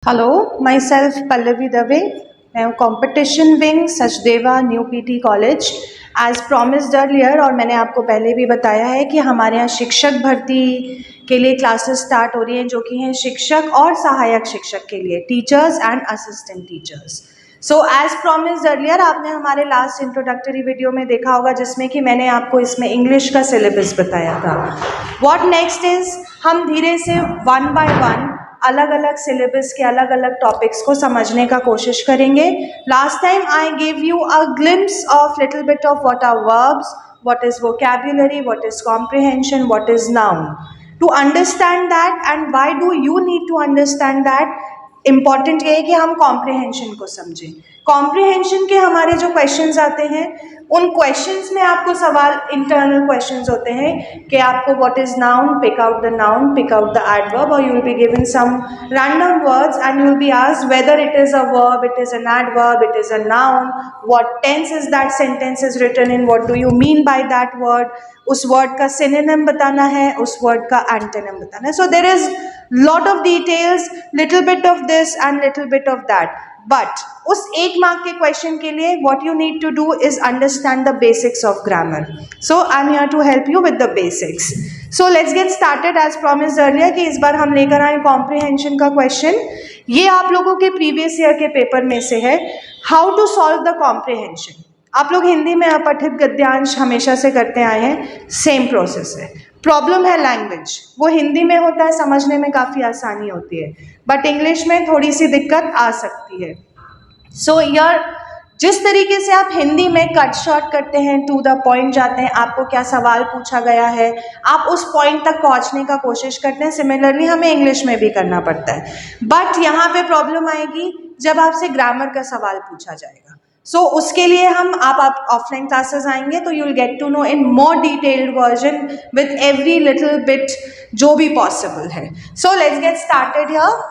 Hello, myself Pallavi Dave. मैं हूँ competition wing Sachdeva New PT College. As promised earlier और मैंने आपको पहले भी बताया है कि हमारे यहाँ शिक्षक भर्ती के लिए क्लासेस स्टार्ट हो रही हैं, जो कि हैं शिक्षक और सहायक शिक्षक के लिए, teachers and assistant teachers. So as promised earlier आपने हमारे लास्ट इंट्रोडक्टरी वीडियो में देखा होगा जिसमें कि मैंने आपको इसमें इंग्लिश का सिलेबस बताया था। व्हाट नेक्स्ट इज, हम धीरे से वन बाय वन अलग अलग सिलेबस के अलग अलग टॉपिक्स को समझने का कोशिश करेंगे। Last time I give you a glimpse of little bit of what are verbs, what is vocabulary, what is comprehension, what is noun. To understand that and why do you need to understand that, important ये है कि हम comprehension को समझें। Comprehension के हमारे जो questions आते हैं उन क्वेश्चंस में आपको सवाल इंटरनल क्वेश्चंस होते हैं कि आपको what is noun, pick out the noun, pick out the adverb, और you will be given some random words and you will be asked whether it is a verb, it is an adverb, it is a noun, what tense is that sentence is written in, what do you mean by that word, उस word का synonym बताना है, उस word का antonym बताना है। So there is lot of details, little bit of this and little bit of that, but उस एक मार्क के क्वेश्चन के लिए what you need to do is understand the basics of grammar. So I'm here to help you with the basics. So let's get started as promised earlier कि इस बार हम लेकर आए comprehension का क्वेश्चन। ये आप लोगों के प्रीवियस ईयर के पेपर में से है, how to solve the comprehension। आप लोग हिंदी में अपठित गद्यांश हमेशा से करते आए हैं, सेम प्रोसेस है। प्रॉब्लम है लैंग्वेज, वो हिंदी में होता है, समझने में काफ़ी आसानी होती है, बट इंग्लिश में थोड़ी सी दिक्कत आ सकती है। सो यार, जिस तरीके से आप हिंदी में कट शॉर्ट करते हैं, टू द पॉइंट जाते हैं, आपको क्या सवाल पूछा गया है आप उस पॉइंट तक पहुंचने का कोशिश करते हैं, सिमिलरली हमें इंग्लिश में भी करना पड़ता है। बट यहाँ पे प्रॉब्लम आएगी जब आपसे ग्रामर का सवाल पूछा जाएगा। सो उसके लिए आप ऑफलाइन क्लासेस आएंगे तो you will get to know in more detailed version with every little bit जो भी पॉसिबल है। So let's get started here.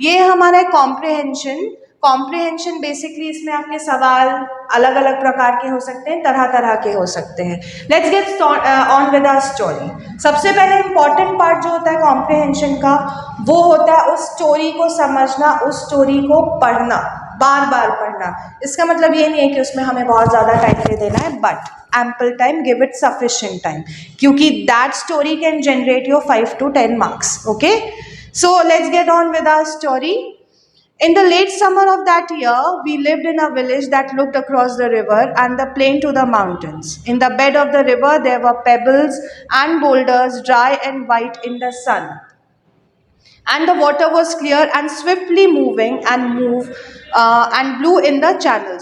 ये हमारा कॉम्प्रिहेंशन। कॉम्प्रिहेंशन बेसिकली इसमें आपके सवाल अलग अलग प्रकार के हो सकते हैं, तरह तरह के हो सकते हैं। Let's get on with our story. सबसे पहले इंपॉर्टेंट पार्ट जो होता है कॉम्प्रिहेंशन का, वो होता है उस स्टोरी को समझना, उस स्टोरी को पढ़ना, बार बार पढ़ना। इसका मतलब ये नहीं है कि उसमें हमें बहुत ज़्यादा टाइम दे देना है, but ample time, give it sufficient time, क्योंकि that story can generate your 5 to 10 marks. Okay, so let's get on with our story. In the late summer of that year, we lived in a village that looked across the river and the plain to the mountains. In the bed of the river, there were pebbles and boulders, dry and white in the sun. And the water was clear and swiftly moving and blew in the channel.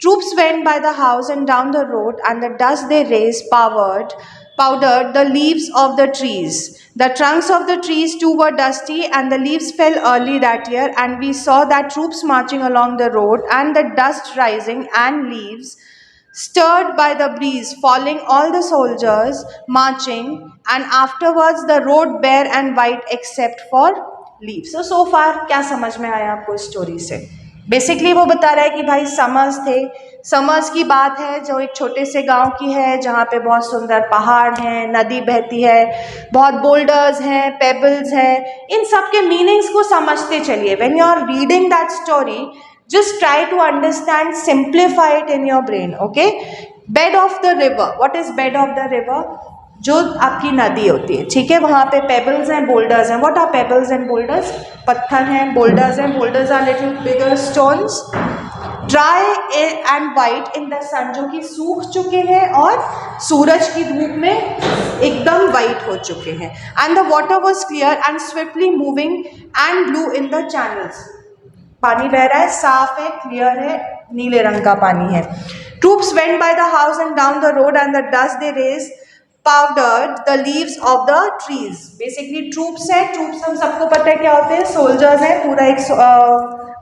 Troops went by the house and down the road, and the dust they raised powdered the leaves of the trees. The trunks of the trees too were dusty, and the leaves fell early that year, and we saw that troops marching along the road, and the dust rising and leaves stirred by the breeze falling, all the soldiers marching, and afterwards the road bare and white except for leaves. So far क्या समझ में आया आपको इस story से? Basically वो बता रहा है कि भाई समर्स थे, समर्स की बात है जो एक छोटे से गांव की है जहाँ पे बहुत सुंदर पहाड़ हैं, नदी बहती है, बहुत बोल्डर्स हैं, पेबल्स हैं। इन सब के मीनिंग्स को समझते चलिए। When you are reading that story, just try to understand, simplify it in your brain. Okay, bed of the river. What is bed of the river? जो आपकी नदी होती है, ठीक है, वहाँ पे पेबल्स हैं, बोल्डर्स हैं। What are pebbles and boulders? पत्थर हैं, बोल्डर्स हैं, boulders are little bigger stones. Dry and white in the sun, जो कि सूख चुके हैं और सूरज की धूप में एकदम वाइट हो चुके हैं। And the water was clear and swiftly moving and blue in the channels. पानी बह रहा है, साफ है, क्लियर है, नीले रंग का पानी है। Troops went by the house and down the road and the dust they raise powdered the leaves of the trees. Basically troops है, ट्रूप्स हम सबको पता है क्या होते हैं, सोल्जर्स हैं। पूरा एक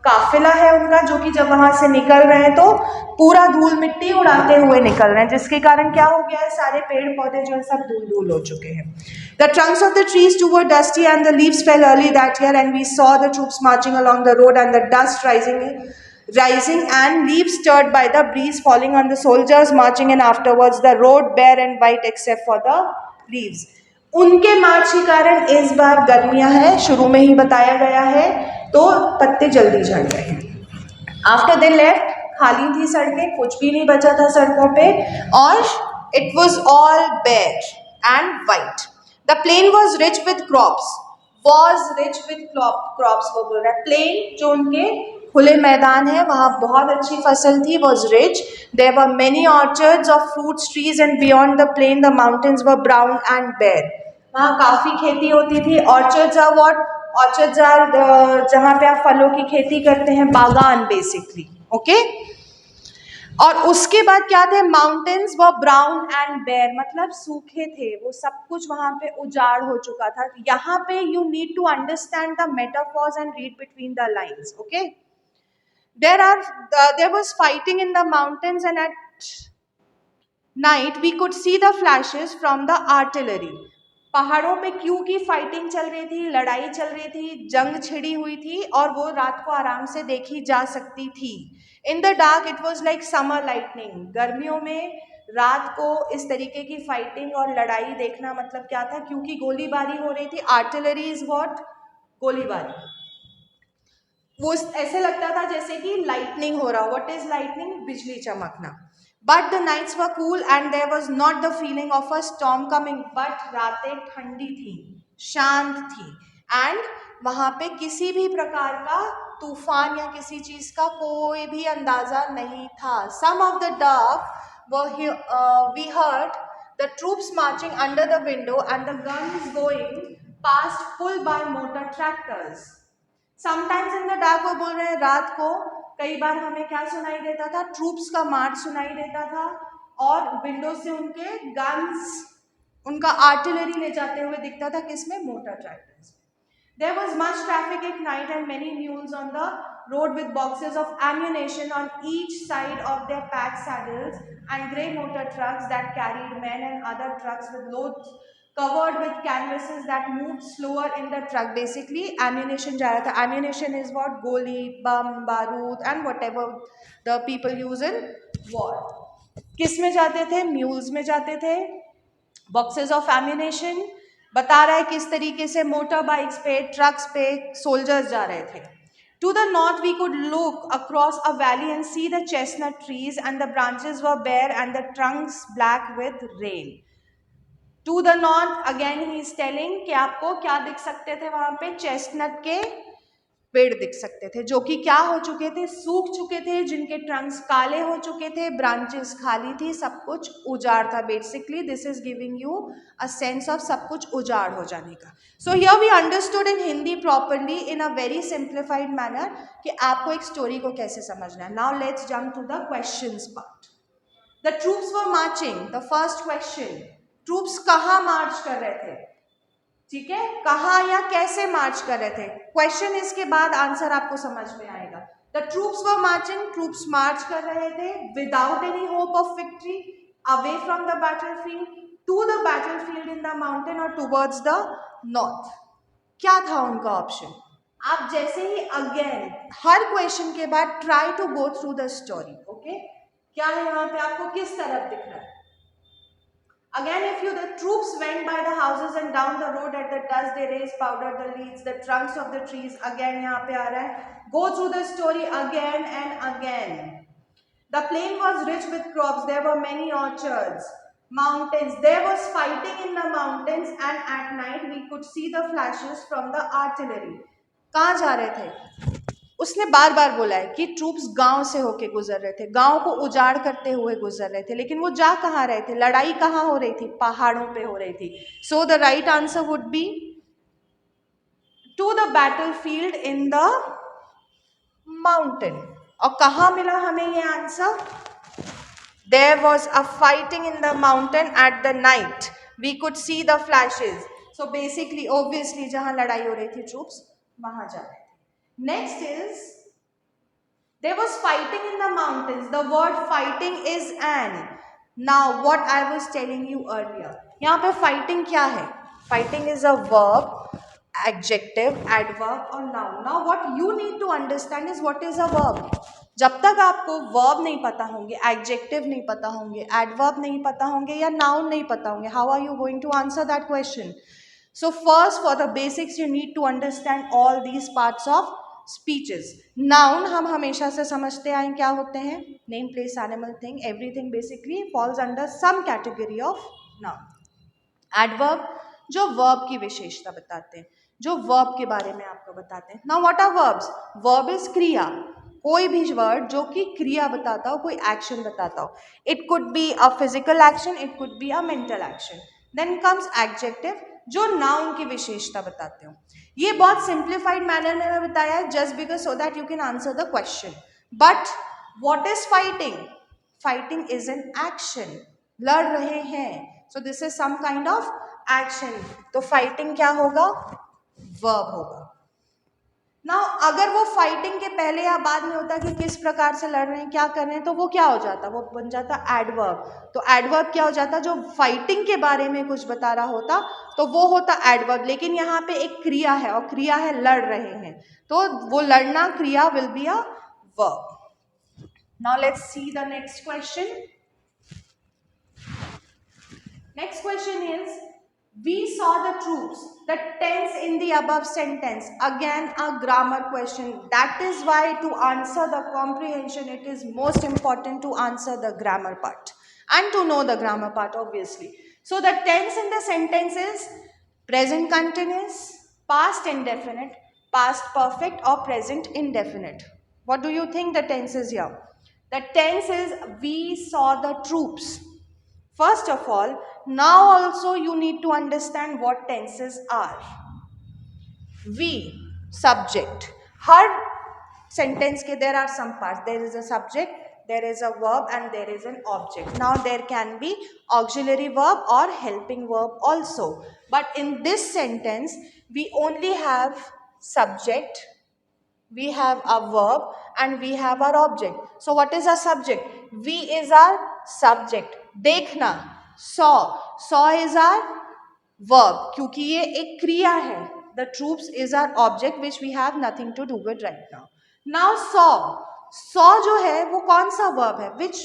काफिला है उनका, जो कि जब वहां से निकल रहे हैं तो पूरा धूल मिट्टी उड़ाते हुए निकल रहे हैं, जिसके कारण क्या हो गया है, सारे पेड़ पौधे जो है सब धूल धूल हो चुके हैं। The trunks of the trees too were dusty and the leaves fell early that year, and we saw the troops marching along the road and the dust rising and leaves stirred by the breeze falling on the soldiers marching, and afterwards the road bare and white except for the leaves. उनके मार्च के कारण इस बार गर्मियां हैं, शुरू में ही बताया गया है तो पत्ते जल्दी झड़ गए। आफ्टर दे लेफ्ट, खाली थी सड़कें, कुछ भी नहीं बचा था सड़कों पे, और it was all bare and white. The plain was rich with crops, was rich with crops वो बोल रहा है। प्लेन जो उनके खुले मैदान है वहाँ बहुत अच्छी फसल थी, was rich. There were many orchards of fruits trees and beyond the plain the mountains were brown and bare. वहाँ काफ़ी खेती होती थी। Orchards are what? Orchards are जहाँ पे आप फलों की खेती करते हैं, बागान बेसिकली, ओके। और उसके बाद क्या थे? माउंटेन्स व ब्राउन एंड बेयर, मतलब सूखे थे, वो सब कुछ वहां पे उजाड़ हो चुका था। यहाँ पे you need to understand the metaphors and read between the lines, okay. there was fighting in the mountains and at night we could see the flashes from the artillery. पहाड़ों पे क्यों की फाइटिंग चल रही थी, लड़ाई चल रही थी, जंग छिड़ी हुई थी, और वो रात को आराम से देखी जा सकती थी। In the dark it was like summer lightning. गर्मियों में रात को इस तरीके की फाइटिंग और लड़ाई देखना मतलब क्या था? क्योंकि गोलीबारी हो रही थी। Artillery is what? गोलीबारी। वो ऐसे लगता था जैसे कि लाइटनिंग हो रहा। What is lightning? बिजली चमकना। But the nights were cool and there was not the feeling of a storm coming. But रातें ठंडी थी, शांत थी, एंड वहां पे किसी भी प्रकार का तूफान या किसी चीज का कोई भी अंदाजा नहीं था। Some of the dark we heard the troops marching under the window and the guns going past pulled by motor tractors. Sometimes in the dark, वो बोल रहे हैं रात को कई बार हमें क्या सुनाई देता था? ट्रूप्स का मार्च सुनाई देता था, और विंडो से उनके गन्स, उनका आर्टिलरी ले जाते हुए दिखता था। किसमें? Motor tractors. There was much traffic at night and many mules on the road with boxes of ammunition on each side of their pack saddles and grey motor trucks that carried men and other trucks with loads covered with canvases that moved slower in the truck. Basically ammunition जा रहा था। Ammunition is what? गोली, बम, बारूद and whatever the people use in war. किस में जाते थे? Mules में जाते थे। बॉक्सेस ऑफ एम्यूनेशन बता रहा है किस तरीके से मोटर बाइक्स पे, ट्रक्स पे सोल्जर्स जा रहे थे। To the north we could look across a valley and see the chestnut trees and the branches were bare and the trunks black with rain. To the north again he is telling कि आपको क्या दिख सकते थे वहां पे? Chestnut के पेड़ दिख सकते थे, जो कि क्या हो चुके थे? सूख चुके थे, जिनके ट्रंक्स काले हो चुके थे, ब्रांचेस खाली थी, सब कुछ उजाड़ था। Basically this is giving you a sense of सब कुछ उजाड़ हो जाने का। So here we understood in Hindi properly in a very simplified manner कि आपको एक स्टोरी को कैसे समझना है। Now let's jump to the questions part. The troops were marching. The first question, troops कहाँ मार्च कर रहे थे? ठीक है, कहाँ या कैसे मार्च कर रहे थे? क्वेश्चन इसके बाद आंसर आपको समझ में आएगा। The troops were marching, troops march कर रहे थे without any hope of victory, away from the battlefield, to the battlefield in the mountain और टुवर्ड्स द नॉर्थ। क्या था उनका ऑप्शन? आप जैसे ही अगेन हर क्वेश्चन के बाद try to go through the story, okay. क्या है यहाँ पे? आपको किस तरफ दिख रहा है? Again, if the troops went by the houses and down the road at the dusk, they raised powder the leaves, the trunks of the trees. Again, यहाँ पे आ रहा है, go through the story again and again. The plain was rich with crops. There were many orchards, mountains. There was fighting in the mountains, and at night we could see the flashes from the artillery. कहाँ जा रहे थे? उसने बार बार बोला है कि troops गांव से होके गुजर रहे थे, गांव को उजाड़ करते हुए गुजर रहे थे, लेकिन वो जा कहाँ रहे थे? लड़ाई कहाँ हो रही थी? पहाड़ों पे हो रही थी। So the right answer would be to the battlefield in the mountain. और कहाँ मिला हमें ये answer? There was a fighting in the mountain at the night we could see the flashes. So basically obviously जहां लड़ाई हो रही थी ट्रूप्स वहां जा रहे थे। Next is, there was fighting in the mountains. The word fighting is an. Now what I was telling you earlier. यहाँ पे fighting क्या है? Fighting is a verb, adjective, adverb और noun. Now what you need to understand is what is a verb. जब तक आपको verb नहीं पता होंगे, adjective नहीं पता होंगे, adverb नहीं पता होंगे या noun नहीं पता होंगे, how are you going to answer that question? So first, for the basics, you need to understand all these parts of speeches. Noun हम हमेशा से समझते आए क्या होते हैं, name, place, animal, thing, everything basically falls under some category of noun. Adverb जो verb की विशेषता बताते हैं, जो वर्ब के बारे में आपको बताते हैं। Now what are verbs? Verb is क्रिया, कोई भी वर्ड जो कि क्रिया बताता हो, कोई एक्शन बताता हो। It could be a physical action, it could be a mental action. Then comes adjective जो नाउन की विशेषता बताते हो। ये बहुत सिंप्लीफाइड मैनर में मैं बताया है just because so that you can answer the question. But what is fighting? Fighting is an action, लड़ रहे हैं, so this is some kind of action. तो फाइटिंग क्या होगा? वर्ब होगा। नाउ अगर वो फाइटिंग के पहले या बाद में होता कि किस प्रकार से लड़ रहे हैं, क्या कर रहे हैं, तो वो क्या हो जाता? वो बन जाता एडवर्ब। तो एडवर्ब क्या हो जाता? जो फाइटिंग के बारे में कुछ बता रहा होता तो वो होता एडवर्ब। लेकिन यहाँ पे एक क्रिया है और क्रिया है लड़ रहे हैं, तो वो लड़ना क्रिया will be a verb. Now let's see the next question. Next question is, we saw the troops, the tense in the above sentence. Again a grammar question. That is why to answer the comprehension it is most important to answer the grammar part and to know the grammar part obviously. So the tense in the sentence is present continuous, past indefinite, past perfect or present indefinite. What do you think the tense is here? The tense is we saw the troops. First of all, now also you need to understand what tenses are. We, subject. Her sentence के there are some parts. There is a subject, there is a verb and there is an object. Now there can be auxiliary verb or helping verb also. But in this sentence, we only have subject, we have a verb and we have our object. So what is our subject? We is our subject. देखना, saw is our verb क्योंकि ये एक क्रिया है. The troops is our object which we have nothing to do with right now. Now saw जो है वो कौन सा verb है? Which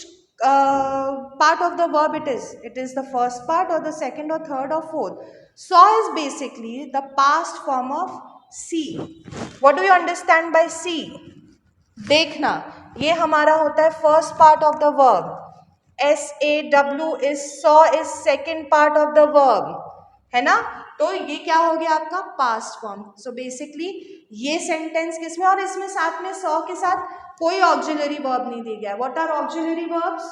part of the verb it is? It is the first part or the second or third or fourth? Saw is basically the past form of see. What do you understand by see? देखना, ये हमारा होता है first part of the verb. SAW is saw is second part of the verb, है ना? तो ये क्या हो गया आपका पास्ट फॉर्म. सो बेसिकली ये सेंटेंस किसमें, और इसमें साथ में saw के साथ कोई ऑक्सिलरी वर्ब नहीं दिया गया. What are auxiliary verbs?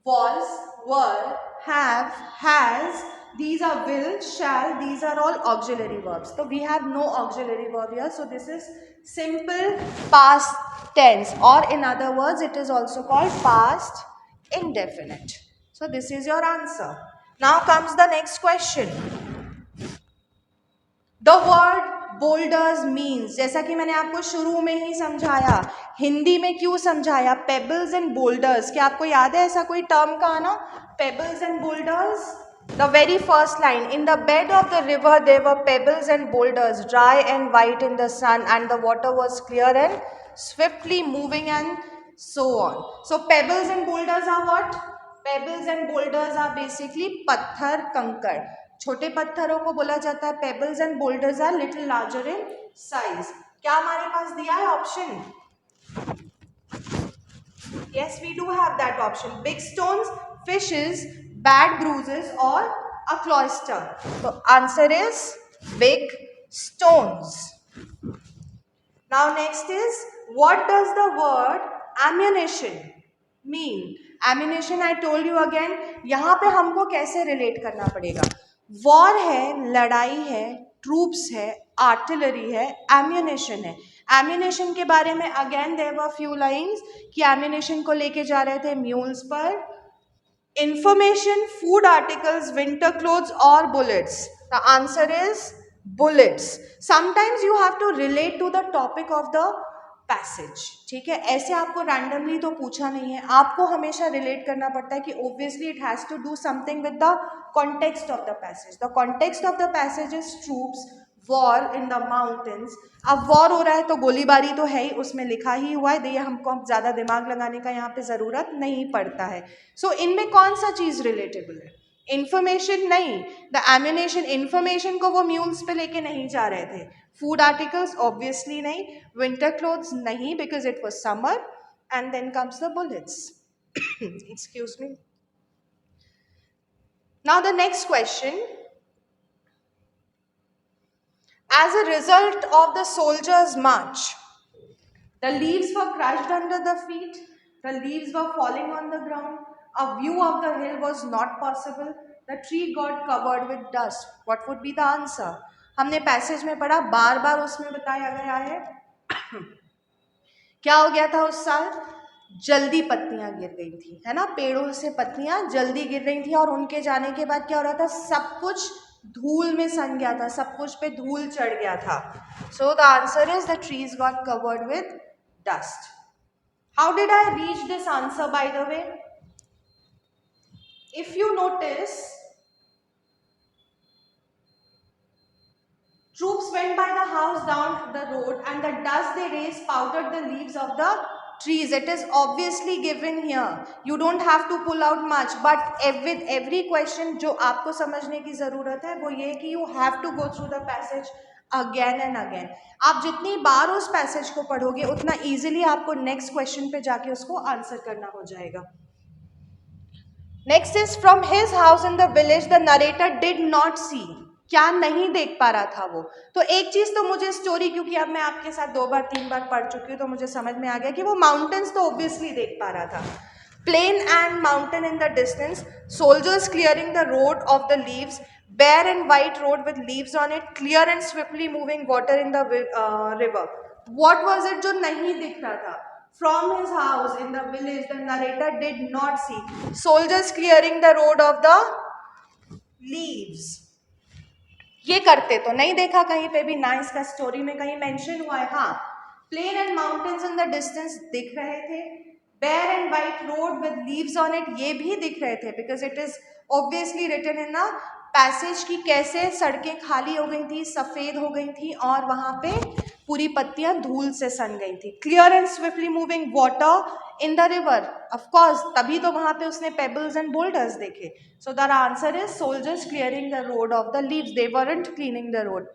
Was, were, have, has. These are will, shall. These are all auxiliary verbs. So we have no auxiliary verb here. So this is simple past tense, or in other words it is also called past indefinite. So this is your answer. Now comes the next question. The word boulders means, जैसा कि मैंने आपको शुरू में ही समझाया, हिंदी में क्यों समझाया, पेबल्स एंड बोल्डर्स. क्या आपको याद है ऐसा कोई टर्म का आना, pebbles and boulders? The very first line, in the bed of the river there were pebbles and boulders, dry and white in the sun, and the water was clear and swiftly moving, and so on. So pebbles and boulders are what? Pebbles and boulders are basically पत्थर कंकड़. छोटे पत्थरों को बोला जाता है pebbles and boulders are little larger in size. क्या हमारे पास दिया है option? Yes, we do have that option. Big stones, fishes, bad bruises or a cloister. So answer is big stones. Now next is, what does the word ammunition mean? Ammunition I told you again, यहाँ पे हमको कैसे relate करना पड़ेगा. War है, लड़ाई है, troops है, आर्टिलरी है, एम्यूनेशन है. एम्यूनेशन के बारे में again there were few lines कि एम्यूनेशन को लेके जा रहे थे म्यूल्स पर. Information, food articles, winter clothes और bullets. The answer is bullets. Sometimes you have to relate to the topic of the passage. ठीक है, ऐसे आपको रैंडमली तो पूछा नहीं है, आपको हमेशा रिलेट करना पड़ता है कि obviously it has to do something with the context of the passage. The context of the passage is troops, war in the mountains. अब वॉर हो रहा है तो गोलीबारी तो है ही, उसमें लिखा ही हुआ है, ये हमको ज़्यादा दिमाग लगाने का यहाँ पे ज़रूरत नहीं पड़ता है. सो इनमें कौन सा चीज़ रिलेटेबल है? इंफॉर्मेशन नहीं, द एम्यूनेशन, इंफॉर्मेशन को वो म्यूल्स पे लेके नहीं जा रहे थे. फूड आर्टिकल्स ऑब्वियसली नहीं, विंटर क्लोथ्स नहीं because it was summer, and then comes the bullets. Excuse me. Now the next question. As a result of the soldiers' march, the leaves were crushed under the feet, the leaves were falling on the ground, a view of the hill was not possible, the tree got covered with dust. What would be the answer? हमने passage में पढ़ा, बार बार उसमें बताया गया है. क्या हो गया था उस साल? जल्दी पत्तियां गिर गई थी, है ना, पेड़ों से पत्तियां जल्दी गिर रही थी, और उनके जाने के बाद क्या हो रहा था, सब कुछ धूल में सन गया था, सब कुछ पे धूल चढ़ गया था. So the answer is the trees got covered with dust. How did I reach this answer by the way? If you notice, troops went by the house down the road, and the dust they raised powdered the leaves of the trees. It is obviously given here. You don't have to pull out much, but with every question जो आपको समझने की ज़रूरत है वो ये कि you have to go through the passage again and again. आप जितनी बार उस पैसेज को पढ़ोगे उतना easily आपको नेक्स्ट क्वेश्चन पे जाके उसको आंसर करना हो जाएगा. Next is from his house in the village the narrator did not see. क्या नहीं देख पा रहा था वो? तो एक चीज तो मुझे स्टोरी, क्योंकि अब मैं आपके साथ 2 बार 3 बार पढ़ चुकी हूँ, तो मुझे समझ में आ गया कि वो माउंटेन्स तो ऑब्वियसली देख पा रहा था. Plain and mountain in the distance, soldiers clearing the road of the leaves, bare and white road with leaves on it, clear and swiftly moving water in the river. What was it जो नहीं दिख रहा था? From his house in the village, the narrator did not see soldiers clearing the road of the leaves. ये करते तो नहीं देखा कहीं पे भी, ना इसका स्टोरी में कहीं मेंशन हुआ है. हाँ, plain and mountains in the distance दिख रहे थे, bare and white road with leaves on it ये भी दिख रहे थे, because it is obviously written in the passage की कैसे सड़कें खाली हो गई थी, सफ़ेद हो गई थी, और वहाँ पे पूरी पत्तियां धूल से सन गई थी. Clear and swiftly moving water in the river, of course तभी तो वहाँ पे उसने पेबल्स एंड बोल्डर्स देखे. So the answer is soldiers clearing the road of the leaves, they weren't cleaning the road.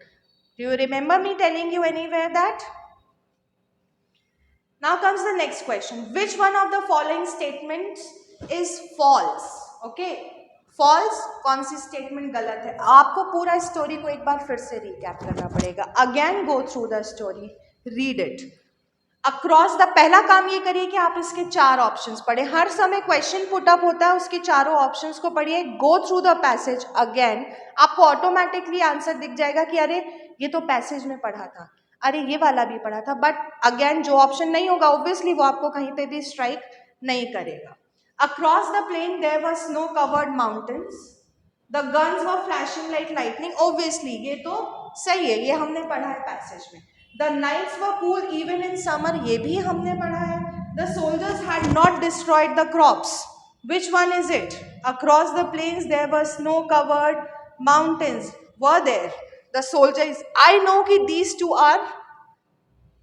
Do you remember me telling you anywhere that? Now comes the next question. Which one of the following statements is false? Okay, false. कौन सी statement गलत है? आपको पूरा story को एक बार फिर से recap करना पड़ेगा. Again go through the story, read it across the. पहला काम ये करिए कि आप इसके 4 ऑप्शंस पढ़े. हर समय क्वेश्चन पुट अप होता है, उसके चारों ऑप्शंस को पढ़िए. गो थ्रू द पैसेज अगेन. आपको ऑटोमेटिकली आंसर दिख जाएगा कि अरे ये तो पैसेज में पढ़ा था, अरे ये वाला भी पढ़ा था. बट अगेन जो ऑप्शन नहीं होगा ऑब्वियसली वो आपको कहीं पे भी स्ट्राइक नहीं करेगा. Across the plain there were snow covered mountains, the guns were flashing like lightning. Obviously ये तो सही है, ये हमने पढ़ा है पैसेज में. The nights were cool even in summer, ये भी हमने पढ़ा है. The soldiers had not destroyed the crops. Which one is it? Across the plains there were snow covered mountains were there. The soldiers, I know कि these two are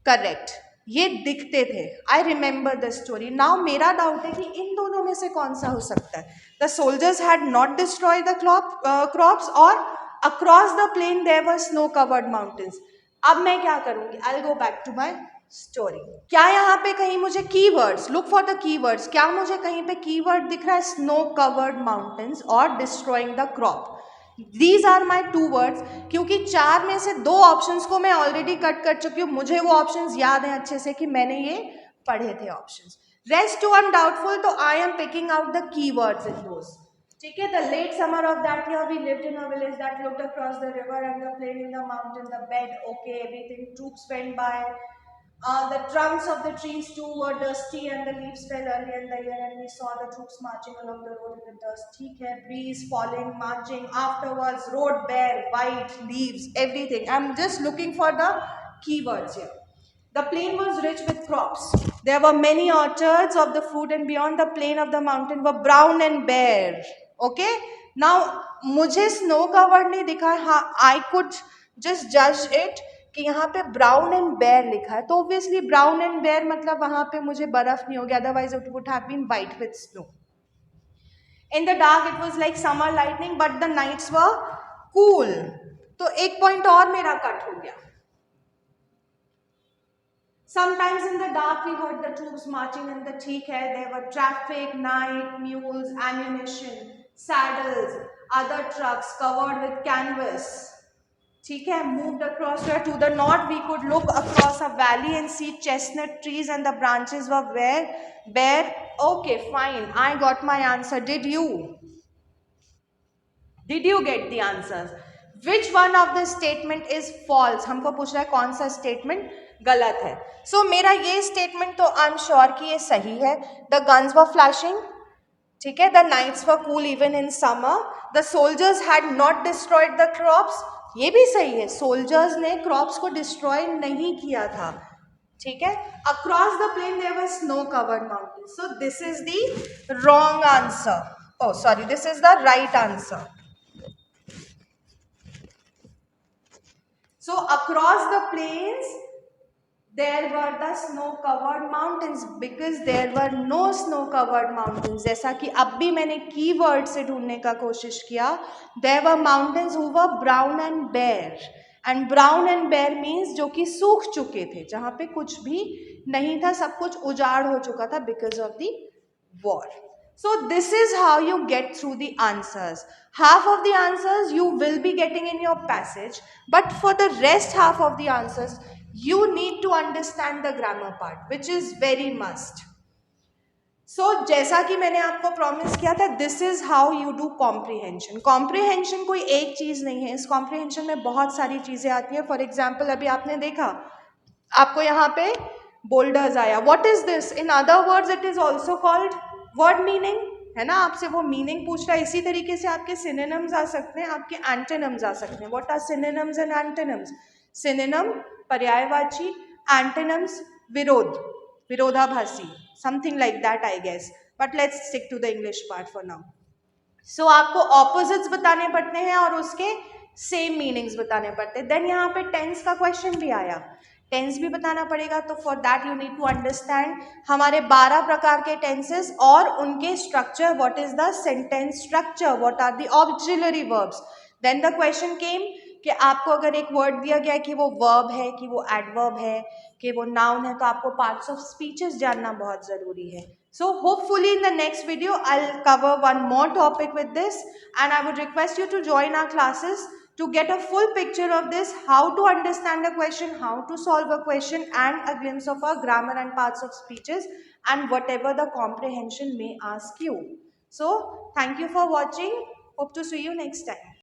correct. ये दिखते थे. I remember the story. Now मेरा doubt है कि इन दोनों में से कौन सा हो सकता है. The soldiers had not destroyed the crops और across the plain there were snow covered mountains. अब मैं क्या करूँगी? I'll go back to my story. क्या यहाँ पे कहीं मुझे keywords, look for the keywords, क्या मुझे कहीं पे keyword दिख रहा है? Snow covered mountains और destroying the crop. These are my 2 words. क्योंकि 4 में से 2 ऑप्शंस को मैं ऑलरेडी कट कर चुकी हूँ, मुझे वो ऑप्शंस याद हैं अच्छे से कि मैंने ये पढ़े थे ऑप्शंस. रेस्ट टू अनडाउटफुल, तो I am picking out the keywords in those. ठीक है. The late summer of that year we lived in a village that looked across the river and the plain in the mountain, the bed, okay, everything. Troops went by. The trunks of the trees too were dusty and the leaves fell early in the year and we saw the troops marching along the road in the dust. ठीक है. Breeze falling, marching. Afterwards, road bare, white leaves, everything. I'm just looking for the keywords here. The plain was rich with crops. There were many orchards of the fruit and beyond the plain of the mountain were brown and bare. Okay. Now मुझे snow covered नहीं दिखा है. हाँ, I could just judge it कि यहाँ पे brown and bear लिखा है, तो ऑब्वियसली ब्राउन एंड बेयर मतलब वहाँ पे मुझे बर्फ नहीं होगी, otherwise it would have been white with snow. In the dark it was like summer lightning, but the nights were cool. तो एक पॉइंट और मेरा कट हो गया. Sometimes in the dark we heard the troops marching in the theek hai. There were traffic, night, mules, ammunition, saddles, other trucks covered with canvas. ठीक है, moved across here. To the north we could look across a valley and see chestnut trees and the branches were bare. Okay, fine, I got my answer. Did you get the answers? Which one of the statement is false? हमको पूछ रहा है कौन सा statement गलत है. So मेरा ये statement तो I'm sure कि ये सही है. The guns were flashing. ठीक है, the nights were cool even in summer. The soldiers had not destroyed the crops. ये भी सही है, soldiers ने crops को destroy नहीं किया था. ठीक है, across the plain there were snow covered mountains. So this is the wrong answer. Oh sorry, this is the right answer. So across the plains there were the snow covered mountains because there were no snow covered mountains. जैसा कि अब भी मैंने keyword से ढूंढने का कोशिश किया. There were mountains who were brown and bare. And brown and bare means जो कि सूख चुके थे, जहाँ पे कुछ भी नहीं था, सब कुछ उजाड़ हो चुका था because of the war. So this is how you get through the answers. Half of the answers you will be getting in your passage, but for the rest half of the answers you need to understand the grammar part, which is very must. So जैसा कि मैंने आपको promise किया था, this is how you do comprehension. Comprehension कोई एक चीज़ नहीं है, इस comprehension में बहुत सारी चीज़ें आती हैं. For example, अभी आपने देखा, आपको यहाँ पे boulders आया. What is this? In other words, it is also called word meaning, है ना. आपसे वो मीनिंग पूछ रहा है. इसी तरीके से आपके सिनोनिम्स आ सकते हैं, आपके एंटोनिम्स आ सकते हैं. What are synonyms and antonyms? Synonym पर्यायवाची, एंटोनिम्स विरोधाभासी, something like that I guess, but let's stick to the English part for now. So आपको ऑपोजिट्स बताने पड़ते हैं और उसके सेम मीनिंग्स बताने पड़ते हैं. देन यहाँ पे टेंस का क्वेश्चन भी आया, टेंस भी बताना पड़ेगा. तो for that you need to understand हमारे 12 प्रकार के टेंसेस और उनके structure. What is the sentence structure, what are the auxiliary verbs. Then the question came कि आपको अगर एक वर्ड दिया गया कि वो वर्ब है, कि वो एडवर्ब है, कि वो नाउन है, तो आपको पार्ट्स ऑफ स्पीचेस जानना बहुत ज़रूरी है. So hopefully in the next video I'll cover one more topic with this, and I would request you to join our classes to get a full picture of this, how to understand a question, how to solve a question, and a glimpse of our grammar and parts of speeches and whatever the comprehension may ask you. So thank you for watching. Hope to see you next time.